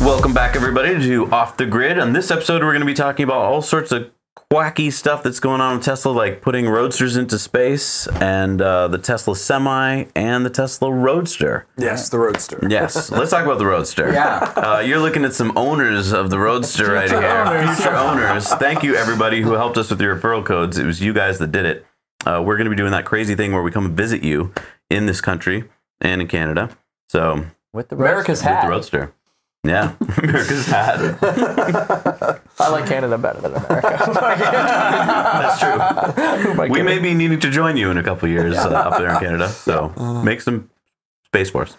Welcome back, everybody, to Off the Grid. On this episode, we're going to be talking about all sorts of quacky stuff that's going on with Tesla, like putting Roadsters into space, and the Tesla Semi, and the Tesla Roadster. Yes, the Roadster. Yes, let's talk about the Roadster. Yeah. You're looking at some owners of the Roadster right here. Future owners. Thank you, everybody who helped us with your referral codes. It was you guys that did it. We're going to be doing that crazy thing where we come and visit you in this country and in Canada. So With the America's Roadster. with the hat. Roadster. Yeah, America's hat. I like Canada better than America. That's true. Who am I We kidding? may be needing to join you in a couple of years up there in Canada. So make some space for us.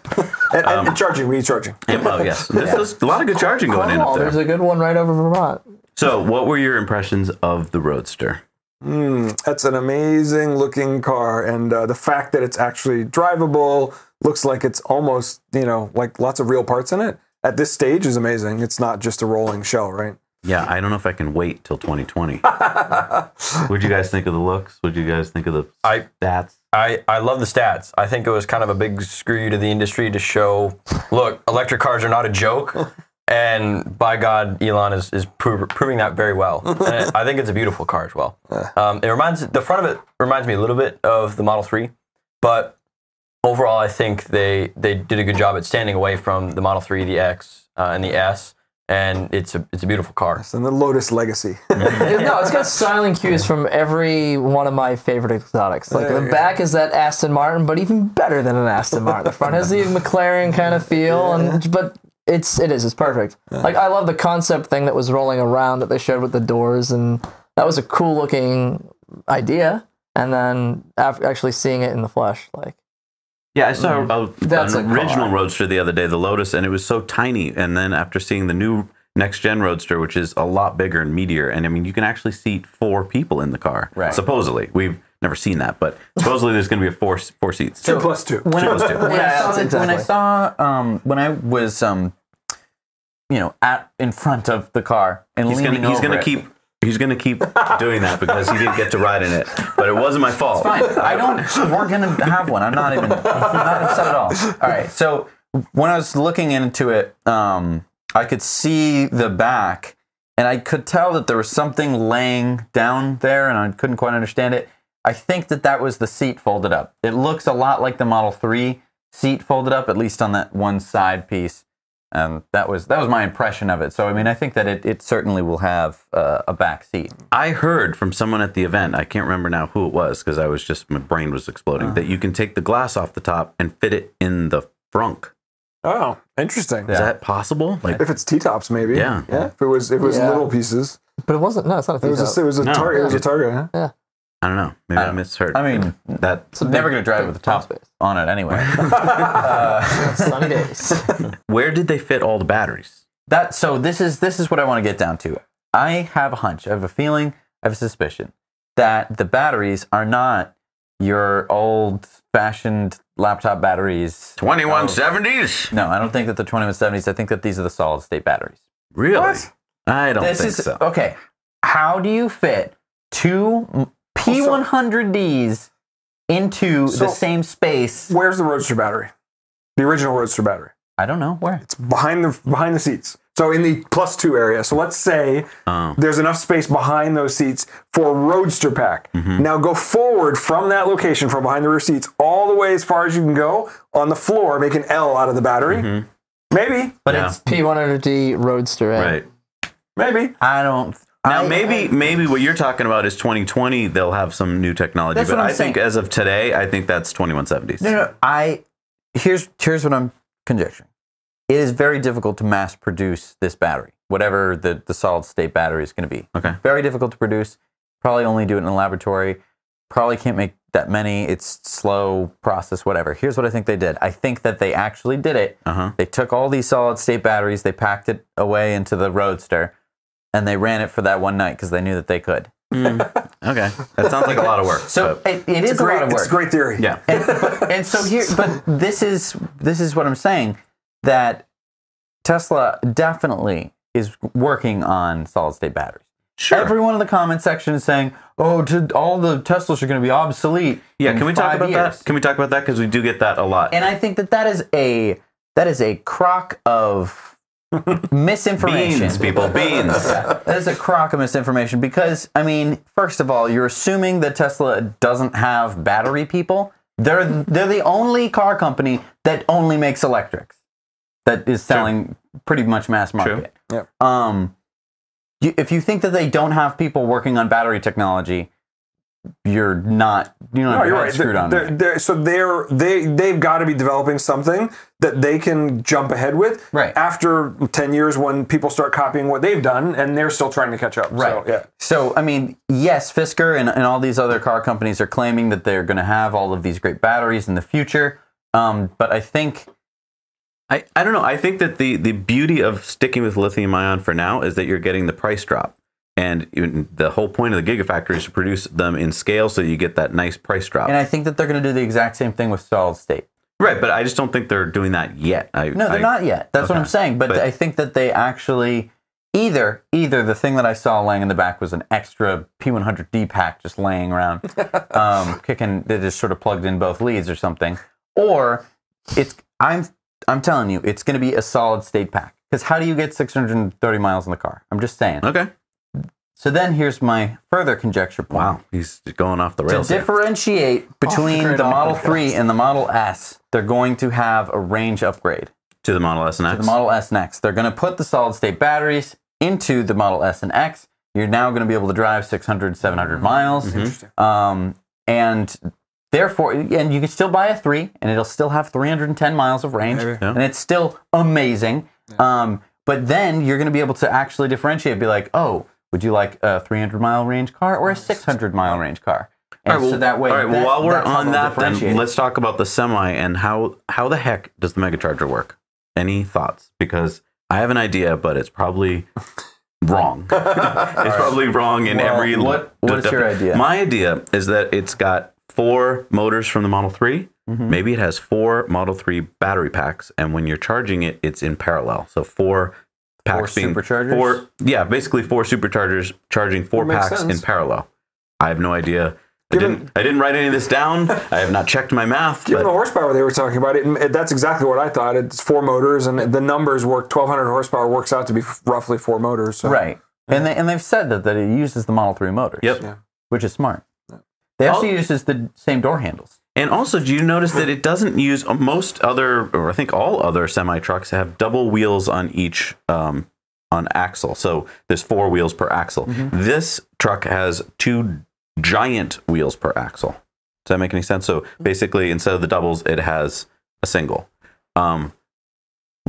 And charging, we need charging. Oh, yes. There's a lot of good charging going in up Oh, there's there. a good one right over Vermont. So what were your impressions of the Roadster? That's an amazing looking car, and the fact that it's actually drivable, looks like it's almost, like lots of real parts in it. At this stage is amazing. It's not just a rolling shell, right? Yeah, I don't know if I can wait till 2020. What'd you guys think of the looks? What'd you guys think of the stats? I love the stats. I think it was kind of a big screw you to the industry to show, look, electric cars are not a joke. And by God, Elon is proving that very well. And I think it's a beautiful car as well. The front of it reminds me a little bit of the Model 3, but overall, I think they did a good job at standing away from the Model 3, the X, and the S, and it's a beautiful car. And the Lotus Legacy. No, it's got styling cues from every one of my favorite exotics. Like the back is that Aston Martin, but even better than an Aston Martin. The front has the McLaren kind of feel, but it's perfect. Like I love the concept thing that was rolling around that they showed with the doors, and that was a cool looking idea. And then after actually seeing it in the flesh, like. Yeah, I saw That's an a original car. Roadster the other day, the Lotus, and it was so tiny. And then after seeing the new next-gen Roadster, which is a lot bigger and meatier, and I mean, you can actually seat 4 people in the car. Right. We've never seen that, but supposedly there's going to be a four seats. 2 plus 2. When I exactly. saw when I was in front of the car and He's leaning over gonna it. He's gonna keep doing that because he didn't get to ride in it, but it wasn't my fault. Fine. We're gonna have one. I'm not upset at all. All right. So when I was looking into it, I could see the back, and I could tell that there was something laying down there, and I couldn't quite understand it. I think that was the seat folded up. It looks a lot like the Model 3 seat folded up, at least on that one side piece. That was my impression of it. So I mean, I think that it certainly will have a back seat. I heard from someone at the event, I can't remember now who it was because my brain was exploding, that you can take the glass off the top and fit it in the frunk. Oh, interesting. Is that possible? Like, If it's T-tops, maybe. Yeah. Yeah. If it was little pieces. But it wasn't. No, it's not a It was a No. target. It was a target, huh? Yeah. I don't know. Maybe I misheard. I mean, that. I'm never going to drive with the top space. on it anyway. Sunny days. Where did they fit all the batteries? So this is what I want to get down to. I have a hunch. I have a feeling. I have a suspicion that the batteries are not your old-fashioned laptop batteries. 2170s? No, I don't think that the 2170s. I think that these are the solid-state batteries. Really? What? I don't think so. Okay. How do you fit 2 P100Ds into the same space? Where's the Roadster battery? The original Roadster battery. I don't know where. It's behind the seats. So in the +2 area. So let's say there's enough space behind those seats for a Roadster pack. Now go forward from that location, from behind the rear seats, all the way as far as you can go on the floor, make an L out of the battery. Maybe. But Yeah. it's P100D Roadster. Right. Maybe. I don't. Now, maybe what you're talking about is 2020. They'll have some new technology, That's but what I'm I think saying. as of today, I think that's 2170s. No. Here's what I'm conjecturing. It is very difficult to mass produce this battery, whatever the solid state battery is going to be. Okay. Very difficult to produce. Probably only do it in a laboratory. Probably can't make that many. It's slow process, whatever. Here's what I think they did. I think that they actually did it. They took all these solid state batteries, they packed it away into the Roadster, and they ran it for that one night because they knew that they could. Okay, that sounds like a lot of work. So it is a lot of work. It's a great theory. Yeah. And so here, but this is what I'm saying, that Tesla definitely is working on solid state batteries. Sure. Everyone in the comment section is saying, "Oh, all the Teslas are going to be obsolete." Yeah, in can we talk 5 about years." that? Can we talk about that because we do get that a lot. And I think that is a crock of misinformation. Beans, people, beans. That is a crock of misinformation because, I mean, first of all, you're assuming that Tesla doesn't have battery people. They're the only car company that only makes electrics, that is selling pretty much mass market. Yeah. If you think that they don't have people working on battery technology, you're not screwed on that. So they've got to be developing something that they can jump ahead with after 10 years when people start copying what they've done and they're still trying to catch up. Right. So, I mean, yes, Fisker and all these other car companies are claiming that they're going to have all of these great batteries in the future. But I think... I don't know. I think that the beauty of sticking with lithium ion for now is that you're getting the price drop. And the whole point of the Gigafactory is to produce them in scale so you get that nice price drop. And I think that they're going to do the exact same thing with solid state. Right, but I just don't think they're doing that yet. No, they're not yet. That's what I'm saying. But I think that they actually, either the thing that I saw laying in the back was an extra P100D pack just laying around, kicking, they just sort of plugged in both leads or something. Or I'm telling you, it's going to be a solid state pack. Because how do you get 630 miles in the car? I'm just saying. Okay. So then here's my further conjecture point. Wow, he's going off the rails. To differentiate between the Model 3 and the Model S, they're going to have a range upgrade. To the Model S and X? To the Model S and X. They're going to put the solid-state batteries into the Model S and X. You're now going to be able to drive 600, 700 miles. And therefore, and you can still buy a 3, and it'll still have 310 miles of range. And it's still amazing. But then you're going to be able to actually differentiate, be like, oh, would you like a 300-mile range car or a 600-mile range car? And so that way, while we're on that, then let's talk about the Semi and how the heck does the Megacharger work? Any thoughts? Because I have an idea, but it's probably wrong. It's probably wrong in every... What's your idea? My idea is that it's got 4 motors from the Model 3. Maybe it has 4 Model 3 battery packs, and when you're charging it, it's in parallel. So 4 packs being superchargers? Basically 4 superchargers charging 4 packs in parallel. I have no idea. I didn't write any of this down. I have not checked my math. Given the horsepower they were talking about, that's exactly what I thought. It's 4 motors, and the numbers work. 1,200 horsepower works out to be roughly 4 motors. So. Right, and they've said that it uses the Model 3 motors. Which is smart. They also uses the same door handles. And also, do you notice that it doesn't use most other, or I think all other semi trucks have double wheels on each on axle. So there's 4 wheels per axle. This truck has 2 giant wheels per axle. Does that make any sense? So basically, instead of the doubles, it has a single.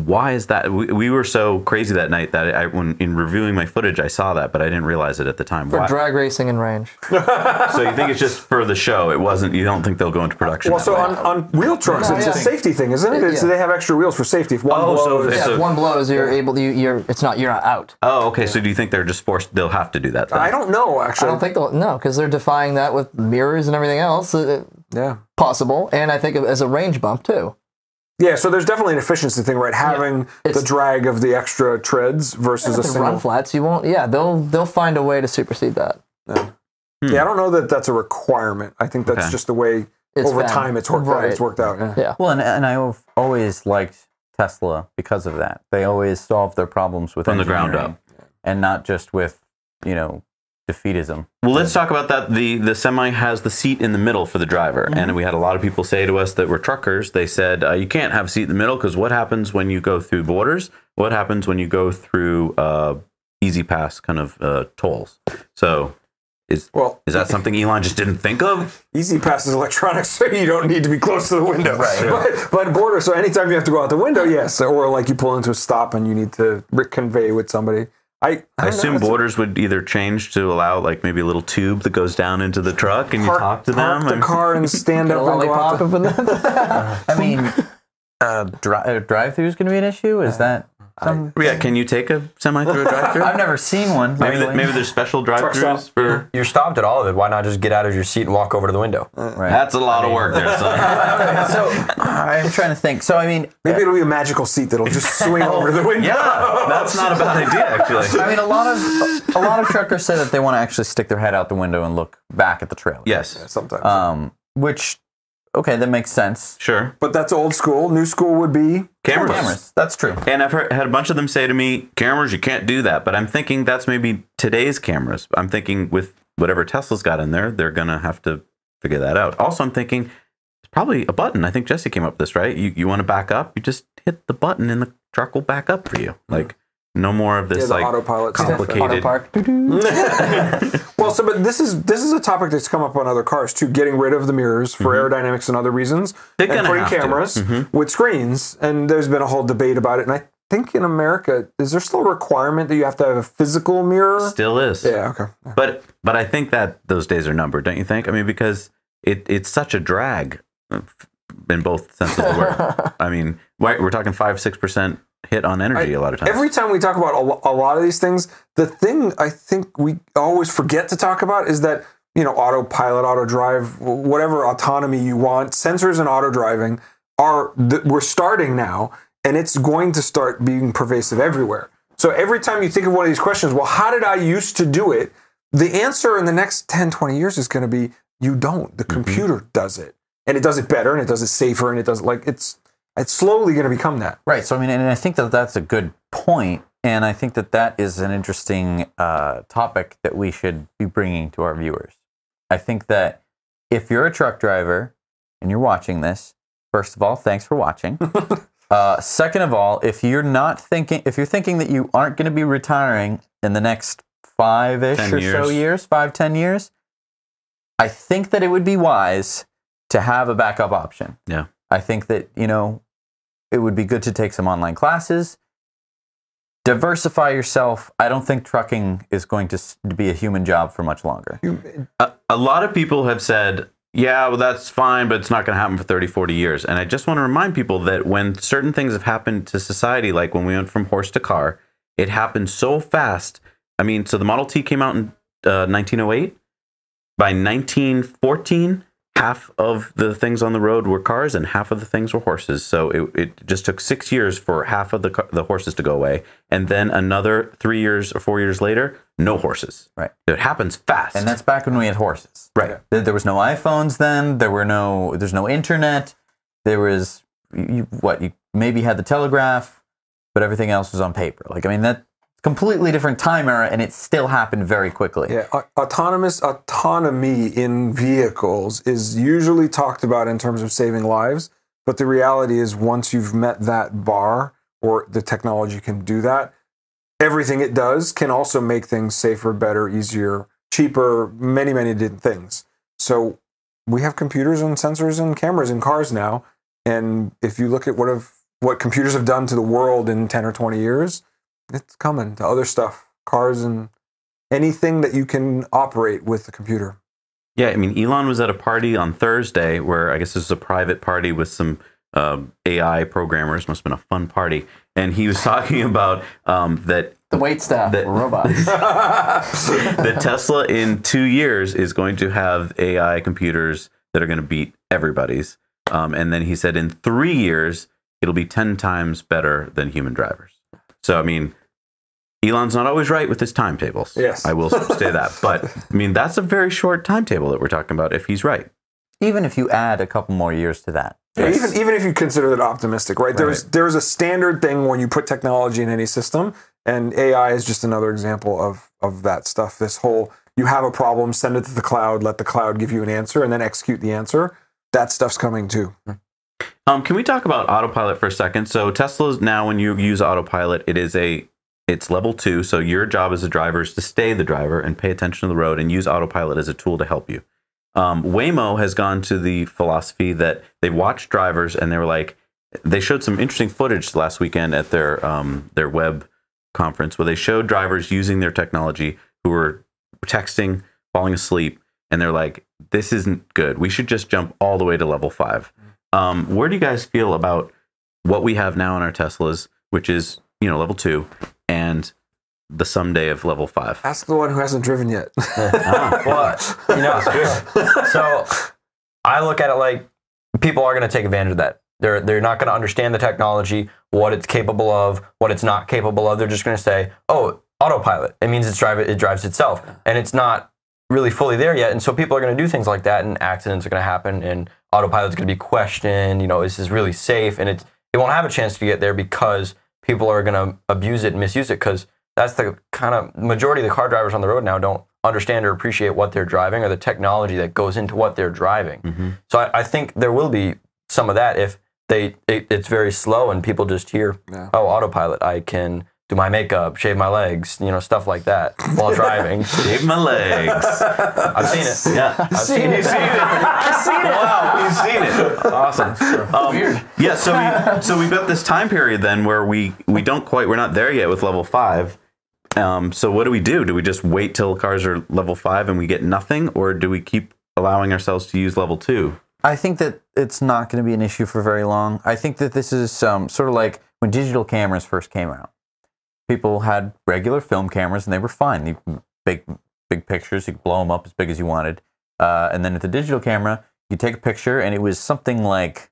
Why is that? We were so crazy that night that when in reviewing my footage, I saw that, but I didn't realize it at the time. For drag racing and range. So you think it's just for the show? It wasn't. You don't think they'll go into production? Well, so on wheel trucks, it's a safety thing, isn't it? So they have extra wheels for safety. If one blows, if one blows, you're able to. You're not out. Oh, okay. So do you think they're just forced? They'll have to do that. Then? I don't know. Actually, I don't think they'll because they're defying that with mirrors and everything else. Possible, and I think as a range bump too. Yeah, so there's definitely an efficiency thing, right? Having the drag of the extra treads versus a single. Run flats, you won't. Yeah, they'll find a way to supersede that. Yeah, I don't know that that's a requirement. I think that's just the way over time it's worked out. It's worked out. Yeah. Well, and I've always liked Tesla because of that. They always solve their problems with from the ground up, and not just with defeatism. Well, let's talk about that. The Semi has the seat in the middle for the driver. And we had a lot of people say to us that were truckers, they said, you can't have a seat in the middle because what happens when you go through borders? What happens when you go through easy pass kind of tolls? So is that something Elon just didn't think of? Easy pass is electronics, so you don't need to be close to the window. Right. But border, so anytime you have to go out the window, yes. Or like you pull into a stop and you need to convey with somebody. I assume borders would either change to allow like maybe a little tube that goes down into the truck and you talk to them. Park the car and stand up and go out. I mean, drive-through is going to be an issue? Is that... can you take a Semi through a drive-through? I've never seen one. Maybe there's special drive-throughs for... You're stopped at all of it. Why not just get out of your seat and walk over to the window? That's a lot of work there, son. So I'm trying to think. So I mean, maybe it'll be a magical seat that'll just swing over to the window. Yeah, that's not a bad idea, actually. I mean, a lot of truckers say that they want to actually stick their head out the window and look back at the trailer. Yes, sometimes. Which Okay, that makes sense. Sure. But that's old school. New school would be Cameras. That's true. And I've had a bunch of them say to me, cameras, you can't do that. But I'm thinking that's maybe today's cameras. I'm thinking with whatever Tesla's got in there, they're going to have to figure that out. Also, I'm thinking it's probably a button. I think Jesse came up with this, right? You want to back up, you just hit the button and the truck will back up for you. Like, no more of this like autopilot complicated. Well, but this is a topic that's come up on other cars too. Getting rid of the mirrors for aerodynamics and other reasons, and putting cameras with screens. And there's been a whole debate about it. And I think in America, is there still a requirement that you have to have a physical mirror? Still is. Yeah. Okay. But I think that those days are numbered, don't you think? I mean, because it's such a drag in both senses of the word. I mean, we're talking 5-6% hit on energy a lot of times. Every time we talk about a lot of these things, the thing I think we always forget to talk about is that, autopilot, auto drive, whatever autonomy you want, sensors and auto driving we're starting now, and it's going to start being pervasive everywhere. So every time you think of one of these questions, well, how did I used to do it? The answer in the next 10, 20 years is going to be, you don't. The computer does it. And it does it better, and it does it safer, and it does it's slowly going to become that. Right. So, I mean, and I think that that's a good point, and I think that that is an interesting topic that we should be bringing to our viewers. I think that if you're a truck driver and you're watching this, first of all, thanks for watching. Second of all, if you're thinking that you aren't going to be retiring in the next 5-ish or so years, 5-10 years, I think that it would be wise to have a backup option. Yeah. I think that, it would be good to take some online classes, diversify yourself. I don't think trucking is going to be a human job for much longer. A lot of people have said, yeah, well, that's fine, but it's not going to happen for 30, 40 years. And I just want to remind people that when certain things have happened to society, like when we went from horse to car, it happened so fast. I mean, so the Model T came out in 1908. By 1914, half of the things on the road were cars and half of the things were horses. So it just took 6 years for half of the horses to go away. And then another 3 years or 4 years later, no horses. Right. It happens fast. And that's back when we had horses. Right. There was no iPhones then. There's no internet. There was, you maybe had the telegraph, but everything else was on paper. Like, I mean, that completely different time era, and it still happened very quickly. Yeah, autonomy in vehicles is usually talked about in terms of saving lives, but the reality is once you've met that bar, or the technology can do that, everything it does can also make things safer, better, easier, cheaper, many, many different things. So we have computers and sensors and cameras in cars now, and if you look at what computers have done to the world in 10 or 20 years, it's coming to other stuff, cars and anything that you can operate with the computer. Yeah, I mean, Elon was at a party on Thursday where I guess this was a private party with some AI programmers. Must have been a fun party. And he was talking about that the wait staff, robots. that Tesla in 2 years is going to have AI computers that are going to beat everybody's. And then he said in 3 years, it'll be 10 times better than human drivers. So, I mean, Elon's not always right with his timetables. Yes. I will say that. But, I mean, that's a very short timetable that we're talking about if he's right. Even if you add a couple more years to that. Yeah, even if you consider that optimistic, right? There's a standard thing when you put technology in any system, and AI is just another example of that stuff. This whole, you have a problem, send it to the cloud, let the cloud give you an answer, and then execute the answer. That stuff's coming too. Can we talk about autopilot for a second? So Tesla's now, when you use autopilot, it's level 2. So your job as a driver is to stay the driver and pay attention to the road and use autopilot as a tool to help you. Waymo has gone to the philosophy that they watched drivers and they were like, they showed some interesting footage last weekend at their web conference where they showed drivers using their technology who were texting, falling asleep, and they're like, this isn't good. We should just jump all the way to level 5. Where do you guys feel about what we have now in our Teslas, which is, level 2, and the someday of level 5? Ask the one who hasn't driven yet. Well, so I look at it like people are going to take advantage of that. They're not going to understand the technology, what it's capable of, what it's not capable of. They're just going to say, oh, autopilot. It means it drives itself. And it's not really fully there yet. And so people are going to do things like that, and accidents are going to happen, and autopilot's going to be questioned. Is this really safe? And it won't have a chance to get there because people are going to abuse it and misuse it, because that's the kind of majority of the car drivers on the road now don't understand or appreciate what they're driving or the technology that goes into what they're driving. So I think there will be some of that if it's very slow and people just hear, oh, autopilot, I can do my makeup, shave my legs, stuff like that while driving. Shave my legs. I've seen it. Yeah, I've seen it. You've seen it. I've seen it. Wow, you've seen it. Awesome. Weird. Yeah, so we've got this time period then where we're not there yet with level 5. So what do we do? Do we just wait till cars are level 5 and we get nothing, or do we keep allowing ourselves to use level 2? I think that it's not going to be an issue for very long. I think that this is sort of like when digital cameras first came out. People had regular film cameras and they were fine. The big pictures, you could blow them up as big as you wanted. And then with the digital camera, you take a picture and it was something like,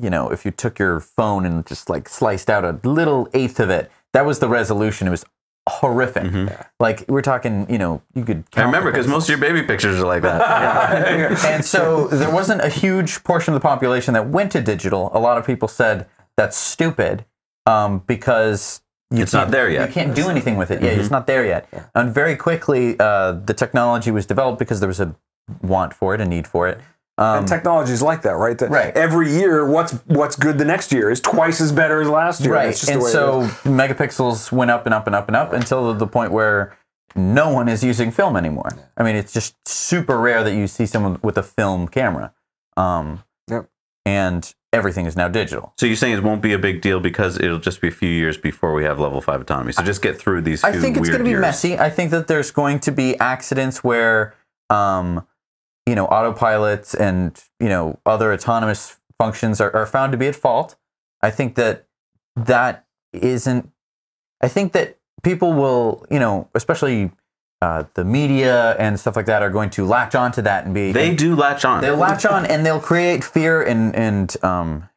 if you took your phone and just like sliced out a little eighth of it, that was the resolution. It was horrific. Like we're talking, you could. I remember because most of your baby pictures are like that. And so there wasn't a huge portion of the population that went to digital. A lot of people said that's stupid because it's not there yet. You can't do anything with it. Yeah, it's not there yet. And very quickly, the technology was developed because there was a want for it, a need for it. And technology is like that, right? Every year, what's good the next year is twice as better as last year. Right, and so megapixels went up and up and up and up until the point where no one is using film anymore. I mean, it's just super rare that you see someone with a film camera. And everything is now digital. So you're saying it won't be a big deal because it'll just be a few years before we have level 5 autonomy. So just get through these few weird years. I think it's going to be messy. I think that there's going to be accidents where, autopilots and, other autonomous functions are found to be at fault. I think that I think that people will, especially the media and stuff like that are going to latch on to that and be... They do latch on. They'll latch on and they'll create fear and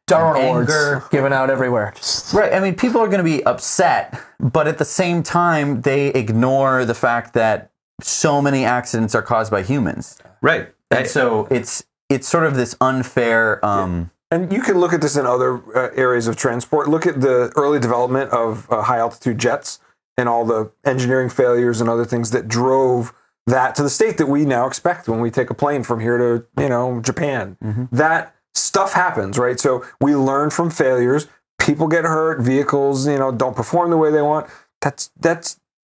Darwin awards given out everywhere. Right. I mean, people are going to be upset, but at the same time, they ignore the fact that so many accidents are caused by humans. Right. And so it's sort of this unfair... And you can look at this in other areas of transport. Look at the early development of high-altitude jets and all the engineering failures and other things that drove that to the state that we now expect when we take a plane from here to, Japan. That stuff happens, right? So we learn from failures. People get hurt. Vehicles, don't perform the way they want. That's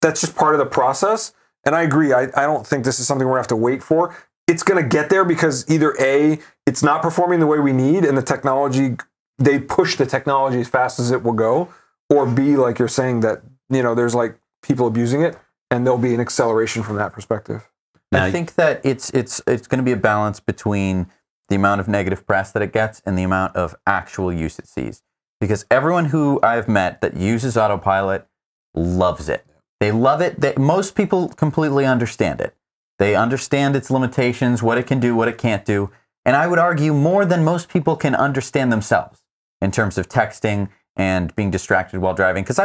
just part of the process. And I agree. I don't think this is something we're going to have to wait for. It's going to get there because either A, it's not performing the way we need and the technology, they push the technology as fast as it will go, or B, like you're saying, that there's like people abusing it, and there'll be an acceleration from that perspective. I think that it's going to be a balance between the amount of negative press that it gets and the amount of actual use it sees. Because everyone who I've met that uses autopilot loves it. They love it. Most people completely understand it. They understand its limitations, what it can do, what it can't do. And I would argue more than most people can understand themselves in terms of texting and being distracted while driving. Because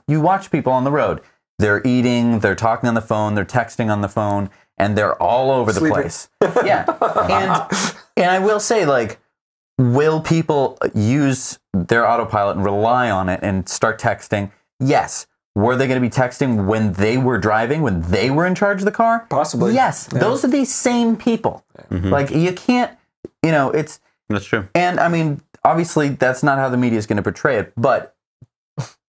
you watch people on the road. They're eating, they're talking on the phone, they're texting on the phone, and they're all over the place. Yeah. And I will say, like, will people use their autopilot and rely on it and start texting? Yes. Were they going to be texting when they were driving, when they were in charge of the car? Possibly. Yes. Yeah. Those are these same people. Like, you can't, it's... That's true. And, I mean, obviously, that's not how the media is going to portray it. But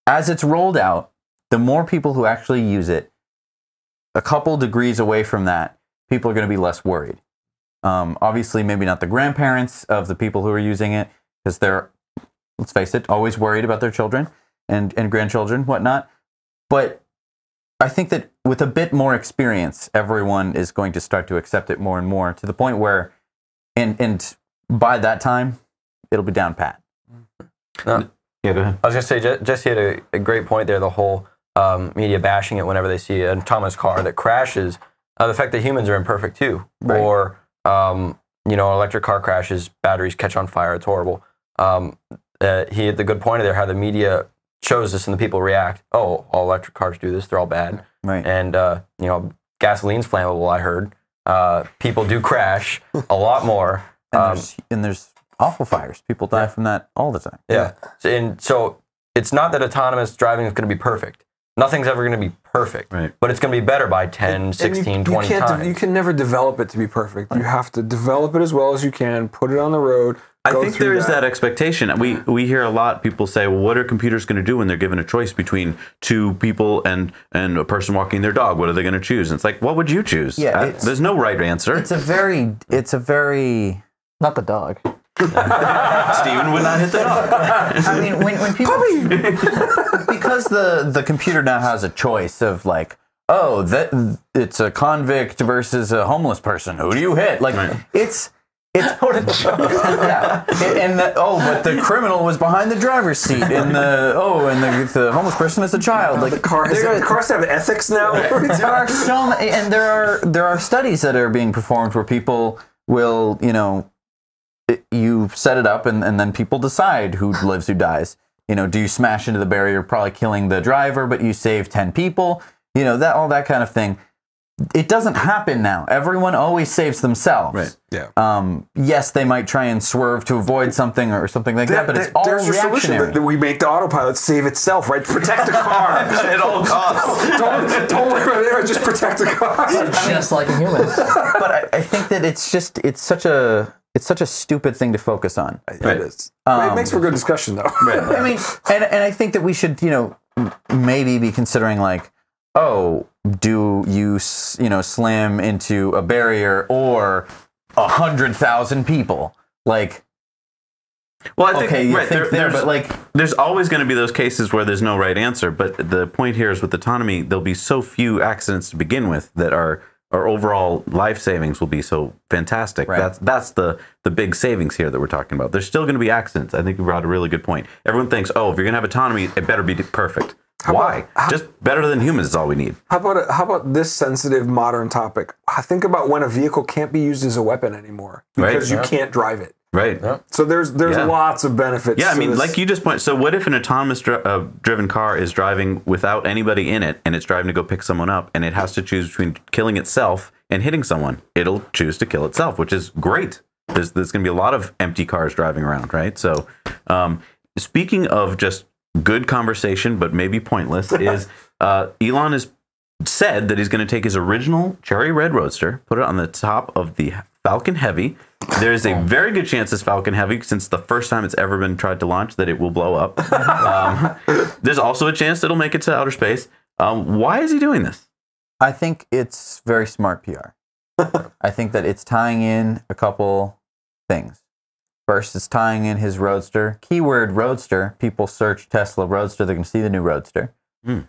as it's rolled out, the more people who actually use it, a couple degrees away from that, people are going to be less worried. Obviously, maybe not the grandparents of the people who are using it, because they're, let's face it, always worried about their children and grandchildren, whatnot. But I think that with a bit more experience, everyone is going to start to accept it more and more, to the point where, and by that time, it'll be down pat. Yeah, go ahead. I was going to say, Jesse had a great point there, the whole media bashing it whenever they see an autonomous car that crashes. The fact that humans are imperfect too. Right. Or, an electric car crashes, batteries catch on fire, it's horrible. He had the good point there, how the media shows this and the people react. Oh, all electric cars do this, they're all bad. Right. And, gasoline's flammable, I heard. People do crash a lot more. And there's awful fires. People die from that all the time. Yeah. So it's not that autonomous driving is going to be perfect. Nothing's ever going to be perfect. Right. But it's going to be better by 10, 16, 20 times. You can never develop it to be perfect. You have to develop it as well as you can, put it on the road. I think there is that expectation. We hear a lot. People say, "Well, what are computers going to do when they're given a choice between two people and a person walking their dog? What are they going to choose?" And it's like, what would you choose? Yeah, there's no right answer. It's a very not the dog. Steven would not hit the dog. I mean, when people because the computer now has a choice of like, oh, that it's a convict versus a homeless person. Who do you hit? Like it's what a joke. Yeah. But the criminal was behind the driver's seat, and the homeless person is a child. Like the cars have ethics now. There are so many, and there are studies that are being performed where people will, you set it up, and then people decide who lives, who dies. Do you smash into the barrier, probably killing the driver, but you save 10 people? All that kind of thing. It doesn't happen now. Everyone always saves themselves. Right. Yeah. Yes, they might try and swerve to avoid something or something like that, but it's all there's reactionary. a solution that we make the autopilot save itself, right? Protect the car At all costs. don't look right there. Just protect the car. Just like a human. But I think that it's such a stupid thing to focus on. It is. It makes for good discussion, though. Right. I mean, and I think that we should, maybe be considering like, oh, do you slam into a barrier or 100,000 people? Like, well, I think, okay, you think but like, there's always going to be those cases where there's no right answer. But the point here is with autonomy, there'll be so few accidents to begin with that our overall life savings will be so fantastic. Right. That's the big savings here that we're talking about. There's still going to be accidents. I think you brought a really good point. Everyone thinks, oh, if you're going to have autonomy, it better be perfect. Why? Just better than humans is all we need. How about this sensitive modern topic? Think about when a vehicle can't be used as a weapon anymore because you can't drive it. Right. Yeah. So there's lots of benefits. Yeah, I mean, this. like you just pointed. So what if an autonomous driven car is driving without anybody in it, and it's driving to go pick someone up, and it has to choose between killing itself and hitting someone? It'll choose to kill itself, which is great. There's going to be a lot of empty cars driving around, right? So, speaking of just good conversation, but maybe pointless, is Elon has said that he's going to take his original cherry red Roadster, put it on the top of the Falcon Heavy. There's a very good chance this Falcon Heavy, since the first time it's ever been tried to launch, that it will blow up. There's also a chance that it'll make it to outer space. Why is he doing this? I think it's very smart PR. I think that it's tying in a couple things. First, it's tying in his Roadster. Keyword Roadster. People search Tesla Roadster, they're going to see the new Roadster, even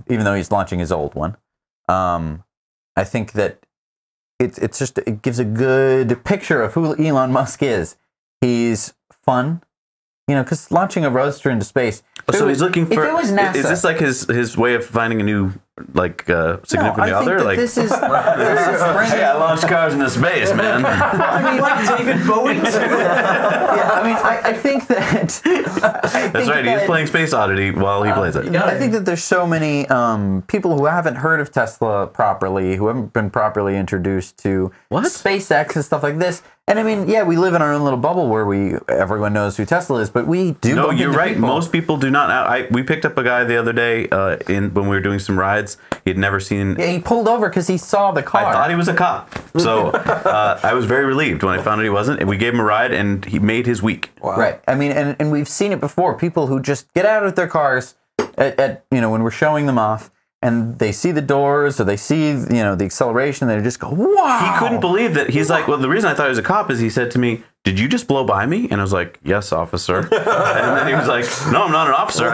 though he's launching his old one. I think that it gives a good picture of who Elon Musk is. He's fun, because launching a Roadster into space. So he's looking for. If it was NASA, is this like his way of finding a new significant other? That like this is hey, I launched cars into space, man. David Bowie? I think that. That's right. He's playing Space Oddity while he plays it. I think that there's so many people who haven't heard of Tesla properly, who haven't been properly introduced to SpaceX and stuff like this. And I mean, yeah, we live in our own little bubble where everyone knows who Tesla is, but we do. No, you're right. People. Most people do not. We picked up a guy the other day when we were doing some rides. He had never seen. Yeah, he pulled over because he saw the car. I thought he was a cop, so I was very relieved when I found out he wasn't. And we gave him a ride, and he made his week. Wow. Right. I mean, and we've seen it before. People who just get out of their cars at when we're showing them off. And they see the doors, or they see, the acceleration, and they just go, wow. He couldn't believe that. He's like, well, the reason I thought he was a cop is he said to me, did you just blow by me? And I was like, yes, officer. And then he was like, no, I'm not an officer.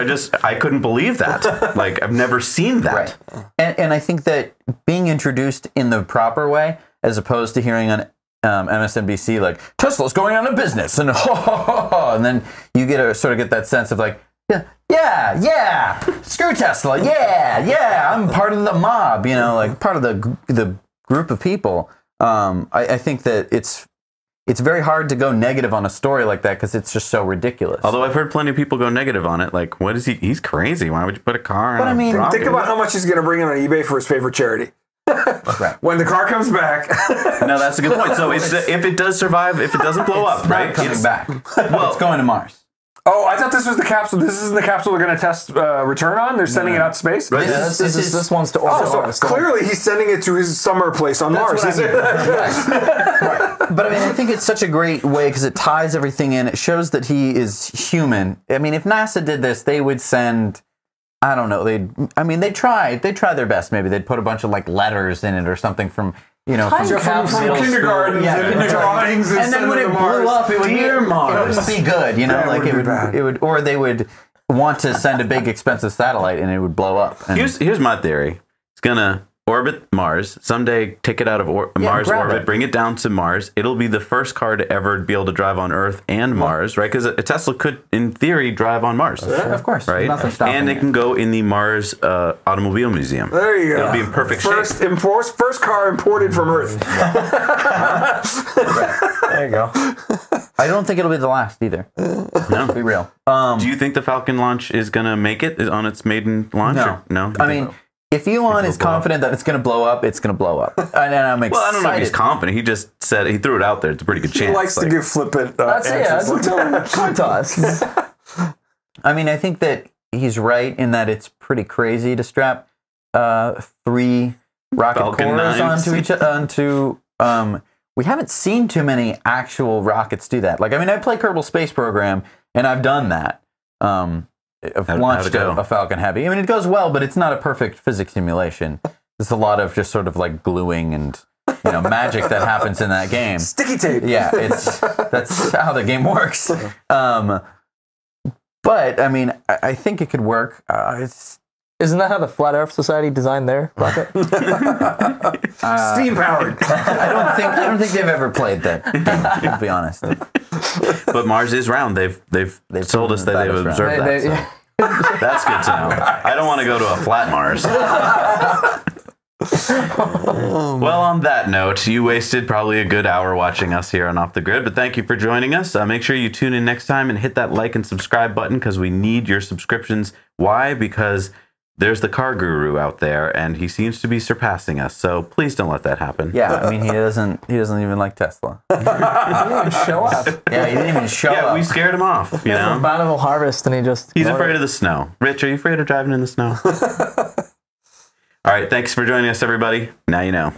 I couldn't believe that. Like, I've never seen that. Right. And I think that being introduced in the proper way, as opposed to hearing on MSNBC, like, Tesla's going out of business, and and then you get that sense of like, yeah, screw Tesla, yeah, I'm part of the mob, like part of the group of people. I think that it's very hard to go negative on a story like that because it's just so ridiculous. Although I've heard plenty of people go negative on it, like, what is he? He's crazy. Why would you put a car? Think about how much he's going to bring in on eBay for his favorite charity. When the car comes back, No, that's a good point. So if it does survive, if it doesn't blow up, Not right? coming back. Well, it's going to Mars. oh, I thought this was the capsule. This isn't the capsule they're going to test return on. They're sending it out to space. Right. Yeah, this one's to orbit. Oh, so clearly he's sending it to his summer place on Mars. what I mean. Right. But I mean, I think it's such a great way because it ties everything in. It shows that he is human. I mean, if NASA did this, they would send. I don't know. They'd try their best. Maybe they'd put a bunch of like letters in it or something from. You know, From kindergarten, drawings, and then when it blew up, it would be good. You know, Yeah, like it would, or they would want to send a big expensive satellite and it would blow up. And Here's my theory. It's gonna orbit Mars someday. Take it out of Mars grab orbit, it. bring it down to Mars. It'll be the first car to ever be able to drive on Earth and Mars, right? Because a Tesla could, in theory, drive on Mars. of course, Right, nothing stopping and it can go in the Mars Automobile Museum. There you go. It'll be in perfect shape. First car imported from Earth. There you go. I don't think it'll be the last either. No. To be real. Do you think the Falcon launch is gonna make it on its maiden launch? No. Or no. I mean, if Elon is confident that it's going to blow up, it's going to blow up. And I'm excited. well, I don't know if he's confident. He just said he threw it out there. It's a pretty good chance. He likes to give flippant That's answers. that's a coin toss. I mean, I think that he's right in that it's pretty crazy to strap 3 rocket Falcon cores 9s. onto. We haven't seen too many actual rockets do that. Like, I mean, I play Kerbal Space Program, and I've done that. I've How'd launched it go? a Falcon Heavy. I mean, it goes well, but it's not a perfect physics simulation. There's a lot of just sort of like gluing and magic that happens in that game. Sticky tape. Yeah, that's how the game works. But I mean, I think it could work. Isn't that how the Flat Earth Society designed their rocket? Steam powered. I don't think they've ever played that game, to be honest. But Mars is round. They've told us that they've proven that it's observed that. So. That's good to know. I don't want to go to a flat Mars. Well, on that note, you wasted probably a good hour watching us here on Off the Grid, but thank you for joining us. Make sure you tune in next time and hit that like and subscribe button because we need your subscriptions. Why? Because there's the car guru out there, and he seems to be surpassing us. So please don't let that happen. Yeah, I mean, he doesn't even like Tesla. He didn't even show up. Yeah, he didn't even show Yeah, up. we scared him off. You know, Bountiful Harvest, and he's afraid of the snow. Rich, are you afraid of driving in the snow? All right, thanks for joining us, everybody. Now you know.